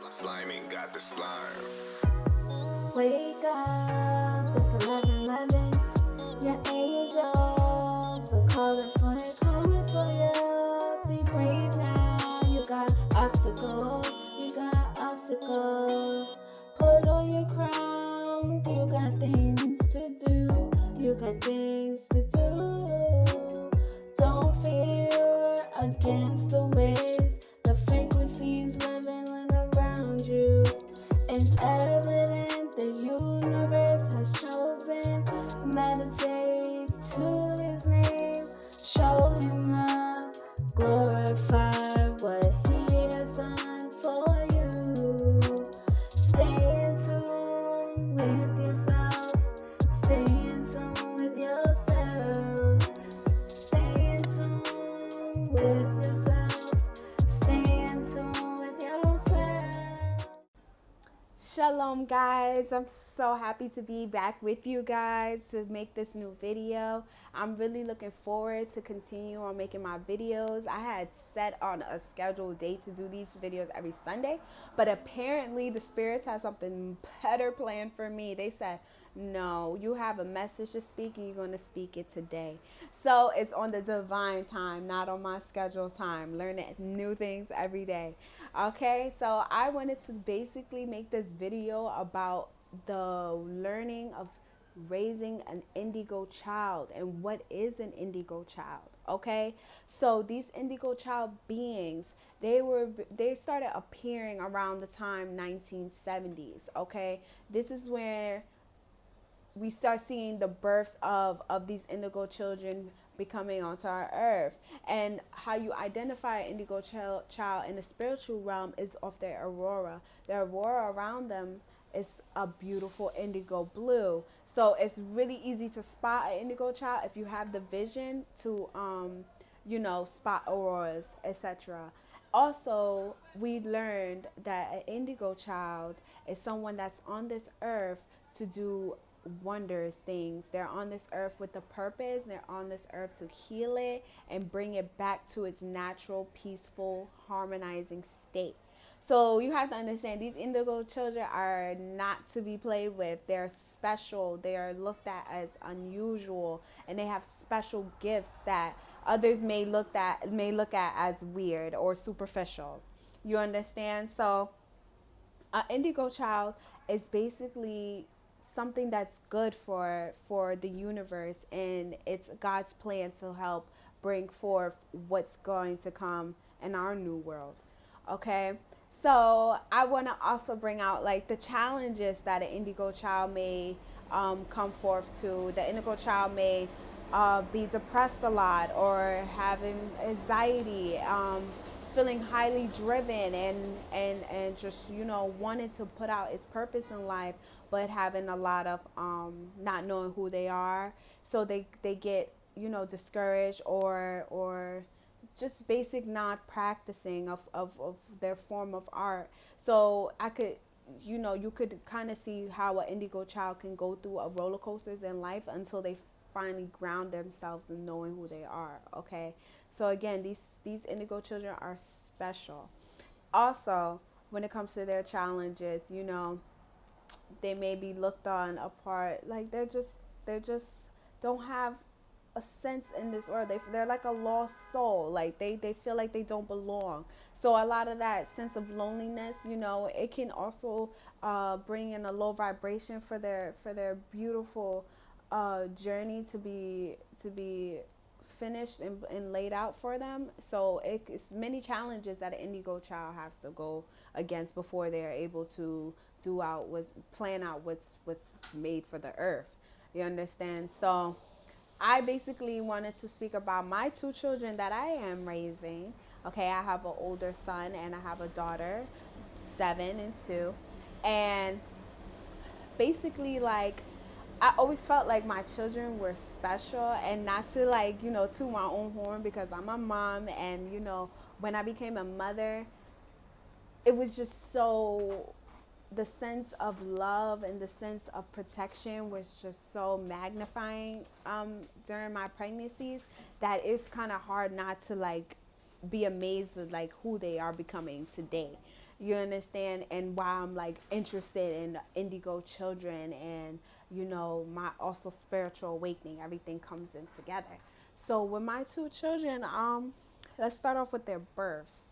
Slimy got the slime. Wake up, it's 11:11. Your angels are calling for you. Be brave now. You got obstacles. Put on your crown. You got things to do. Don't fear against the waves. The frequencies leveling around you. It's evident the universe has chosen. Meditate to his name. Show him love. Glorify what he has done for you. Stay in tune with yourself. Stay in tune with yourself. Stay in tune with yourself. Stay in tune with yourself. Shalom guys, I'm so happy to be back with you guys to make this new video. I'm really looking forward to continue on making my videos. I had set on a scheduled date to do these videos every Sunday, but apparently the spirits have something better planned for me. They said, no, you have a message to speak and you're going to speak it today. So it's on the divine time, not on my scheduled time. Learning new things every day. Okay, so I wanted to basically make this video about the learning of raising an indigo child and what is an indigo child. Okay, so these indigo child beings, they started appearing around the time 1970s. Okay, this is where we start seeing the births of these indigo children becoming onto our earth. And how you identify an indigo child in the spiritual realm is of their aurora. The aurora around them is a beautiful indigo blue. So it's really easy to spot an indigo child if you have the vision to spot auroras, etc. Also, we learned that an indigo child is someone that's on this earth to do wondrous things. They're on this earth with a purpose. They're on this earth to heal it and bring it back to its natural, peaceful, harmonizing state. So you have to understand, these indigo children are not to be played with. They're special. They are looked at as unusual, and they have special gifts that others may look at as weird or superficial. You understand? So an indigo child is basically something that's good for the universe, and it's God's plan to help bring forth what's going to come in our new world. Okay, so I want to also bring out like the challenges that an indigo child may come forth to. The indigo child may be depressed a lot or having anxiety, feeling highly driven and just wanting to put out its purpose in life, but having a lot of not knowing who they are. So they get discouraged or just basic not practicing of their form of art. So you could kind of see how an indigo child can go through a roller coasters in life until they finally ground themselves in knowing who they are. Okay, so again, these indigo children are special. Also, when it comes to their challenges, they may be looked on apart, like they're just don't have a sense in this world. They're like a lost soul. Like they feel like they don't belong. So a lot of that sense of loneliness, it can also bring in a low vibration for their beautiful journey to be finished and laid out for them. So it's many challenges that an indigo child has to go against before they're able to plan out what's made for the earth. You understand? So I basically wanted to speak about my two children that I am raising. Okay, I have an older son and I have a daughter, 7 and 2. And basically, like, I always felt like my children were special, and not to toot my own horn, because I'm a mom, and when I became a mother, it was just so the sense of love and the sense of protection was just so magnifying during my pregnancies that it's kind of hard not to like be amazed at like who they are becoming today. You understand? And why I'm like interested in Indigo Children and my also spiritual awakening. Everything comes in together. So with my two children, let's start off with their births.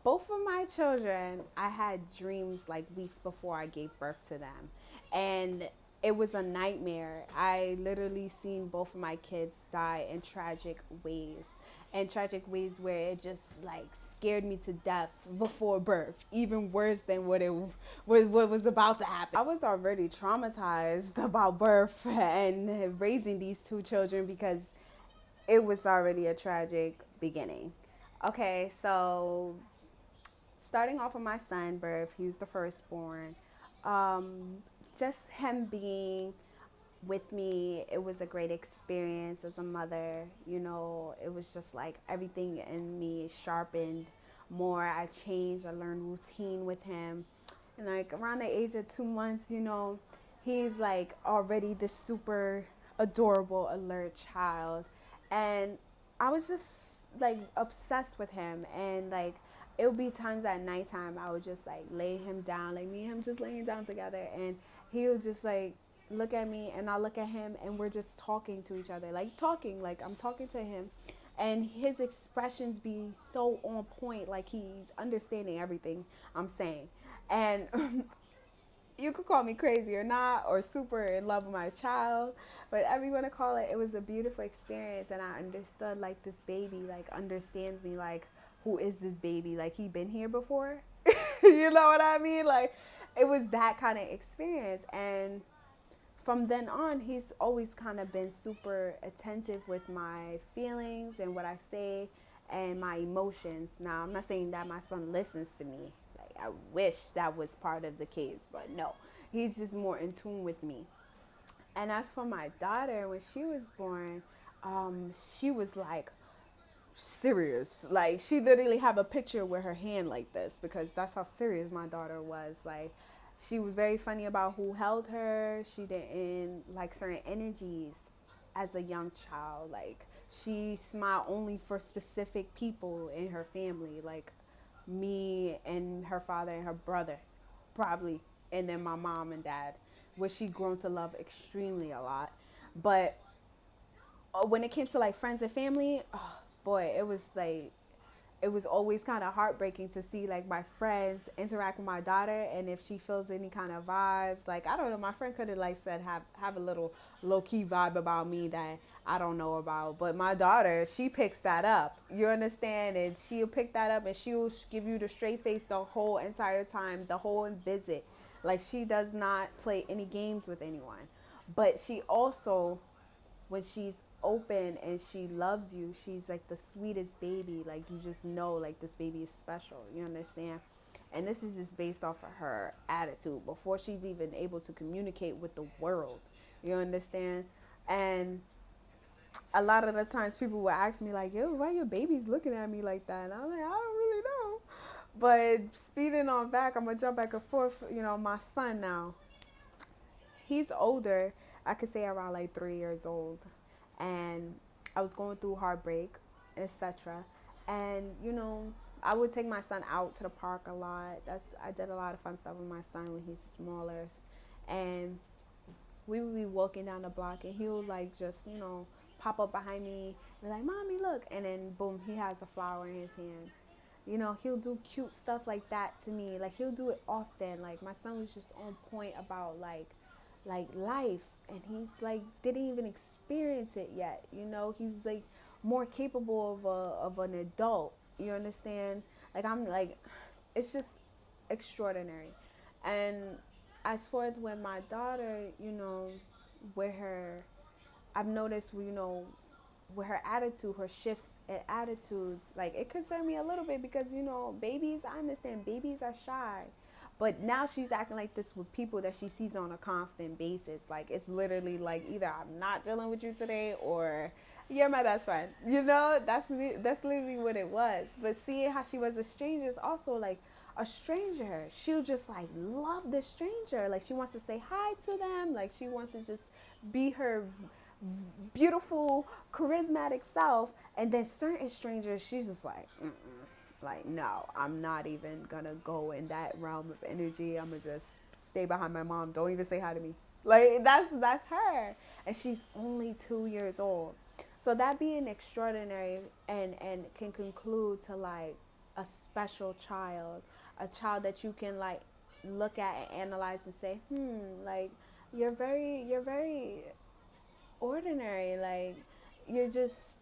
Both of my children, I had dreams like weeks before I gave birth to them. And it was a nightmare. I literally seen both of my kids die in tragic ways. And tragic ways where it just like scared me to death before birth, even worse than what was about to happen. I was already traumatized about birth and raising these two children because it was already a tragic beginning. Okay, so starting off with my son birth, he's the firstborn. Just him being with me, it was a great experience as a mother. It was just like everything in me sharpened more. I changed, I learned routine with him. And like around the age of 2 months, he's like already this super adorable, alert child. And I was just like obsessed with him. And like it would be times at nighttime I would just like lay him down, like me and him just laying down together, and he would just like look at me and I look at him, and we're just talking to each other, like I'm talking to him, and his expressions be so on point, like he's understanding everything I'm saying. And you could call me crazy or not, or super in love with my child, but whatever you want to call it, it was a beautiful experience. And I understood like this baby like understands me, like who is this baby, like he been here before. You know what I mean? Like it was that kind of experience. And from then on, he's always kind of been super attentive with my feelings and what I say and my emotions. Now, I'm not saying that my son listens to me. Like, I wish that was part of the case, but no, he's just more in tune with me. And as for my daughter, when she was born, she was like serious. Like she literally have a picture with her hand like this, because that's how serious my daughter was. Like she was very funny about who held her. She didn't like certain energies as a young child. Like she smiled only for specific people in her family, like me and her father and her brother, probably, and then my mom and dad, which she grown to love extremely a lot. But when it came to like friends and family, oh, boy, it was always kind of heartbreaking to see like my friends interact with my daughter, and if she feels any kind of vibes, like I don't know, my friend could have like said have a little low key vibe about me that I don't know about, but my daughter, she picks that up. You understand? And she'll pick that up, and she'll give you the straight face the whole entire time, the whole visit. Like she does not play any games with anyone, but she also, when she's open and she loves you, she's like the sweetest baby. Like you just know like this baby is special. You understand? And this is just based off of her attitude before she's even able to communicate with the world. You understand? And a lot of the times people will ask me like, yo, why your baby's looking at me like that? And I'm like, I don't really know. But speeding on back, I'm gonna jump back and forth. My son now, he's older. I could say around like 3 years old. And I was going through heartbreak, etc. And I would take my son out to the park a lot. I did a lot of fun stuff with my son when he's smaller, and we would be walking down the block, and he would like just pop up behind me and be like, "Mommy, look!" And then boom, he has a flower in his hand. He'll do cute stuff like that to me. Like he'll do it often. Like my son was just on point about like life, and he's like didn't even experience it yet. He's like more capable of an adult. You understand? Like I'm like, it's just extraordinary. And as far as with my daughter, with her, I've noticed, with her attitude, her shifts in attitudes, like it concerned me a little bit because, babies, I understand babies are shy. But now she's acting like this with people that she sees on a constant basis. Like it's literally like either I'm not dealing with you today or you're my best friend. That's literally what it was. But seeing how she was a stranger is also like a stranger, she'll just like love the stranger. Like she wants to say hi to them. Like she wants to just be her beautiful, charismatic self. And then certain strangers, she's just like, like, no, I'm not even gonna go in that realm of energy. I'm gonna just stay behind my mom. Don't even say hi to me. Like that's her, and she's only 2 years old. So that being extraordinary and can conclude to like a special child, a child that you can like look at and analyze and say, like you're very ordinary. Like you're just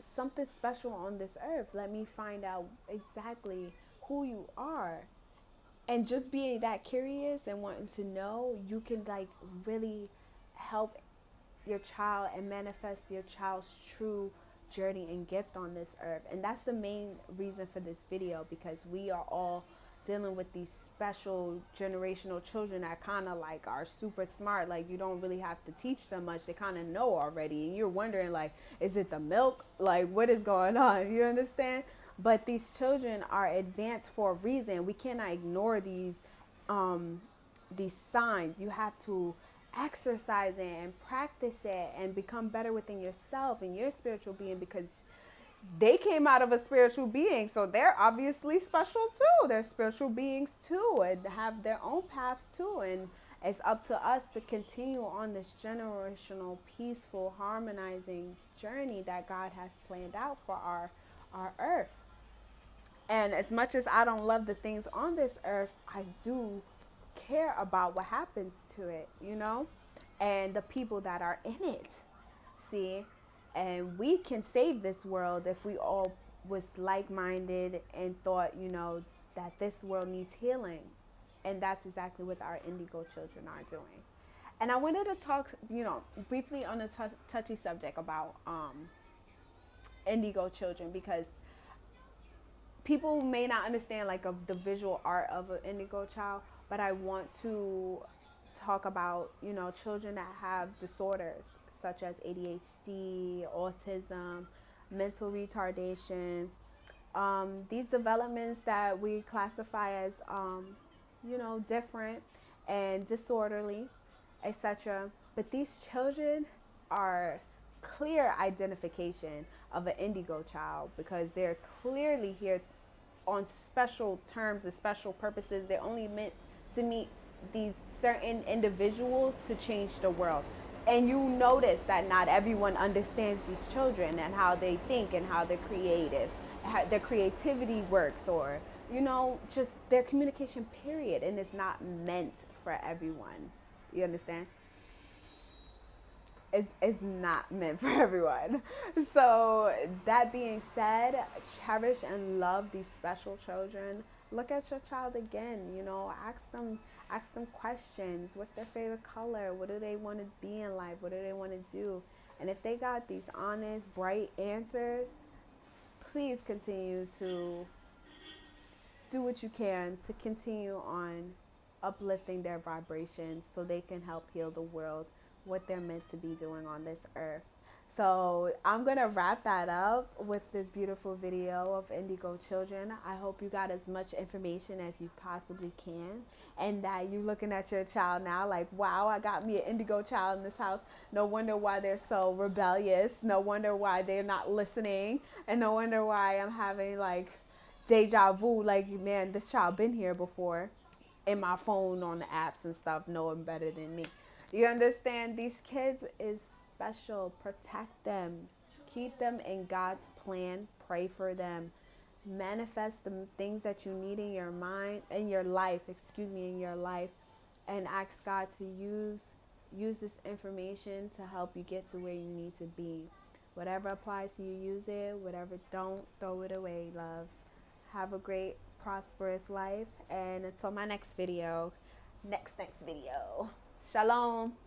something special on this earth. Let me find out exactly who you are. And just being that curious and wanting to know, you can like really help your child and manifest your child's true journey and gift on this earth. And that's the main reason for this video, because we are all dealing with these special generational children that kind of like are super smart. Like you don't really have to teach them much. They kind of know already. And you're wondering like, is it the milk? Like what is going on? You understand? But these children are advanced for a reason. We cannot ignore these signs. You have to exercise it and practice it and become better within yourself and your spiritual being, because they came out of a spiritual being, so they're obviously special too. They're spiritual beings too and have their own paths too. And it's up to us to continue on this generational, peaceful, harmonizing journey that God has planned out for our earth. And as much as I don't love the things on this earth, I do care about what happens to it, you know, and the people that are in it. See? And we can save this world if we all was like-minded and thought, you know, that this world needs healing. And that's exactly what our Indigo children are doing. And I wanted to talk, you know, briefly on a touchy subject about Indigo children, because people may not understand like the visual art of an Indigo child, but I want to talk about, you know, children that have disorders such as ADHD, autism, mental retardation, these developments that we classify as, you know, different and disorderly, etc. But these children are clear identification of an Indigo child, because they're clearly here on special terms and special purposes. They're only meant to meet these certain individuals to change the world. And you notice that not everyone understands these children and how they think and how they're creative, how their creativity works, or, you know, just their communication, period. And it's not meant for everyone. You understand? It's not meant for everyone. So that being said, cherish and love these special children. Look at your child again, you know, ask them questions. What's their favorite color? What do they want to be in life? What do they want to do? And if they got these honest, bright answers, please continue to do what you can to continue on uplifting their vibrations so they can help heal the world, what they're meant to be doing on this earth. So I'm going to wrap that up with this beautiful video of Indigo children. I hope you got as much information as you possibly can, and that you're looking at your child now like, wow, I got me an Indigo child in this house. No wonder why they're so rebellious. No wonder why they're not listening. And no wonder why I'm having like deja vu, like, man, this child been here before in my phone on the apps and stuff, knowing better than me. You understand? These kids is special. Protect them. Keep them in God's plan. Pray for them. Manifest the things that you need in your mind, in your life, in your life, and ask God to use this information to help you get to where you need to be. Whatever applies to you, use it. Whatever don't, throw it away, loves. Have a great, prosperous life. And until my next video, next video. Shalom.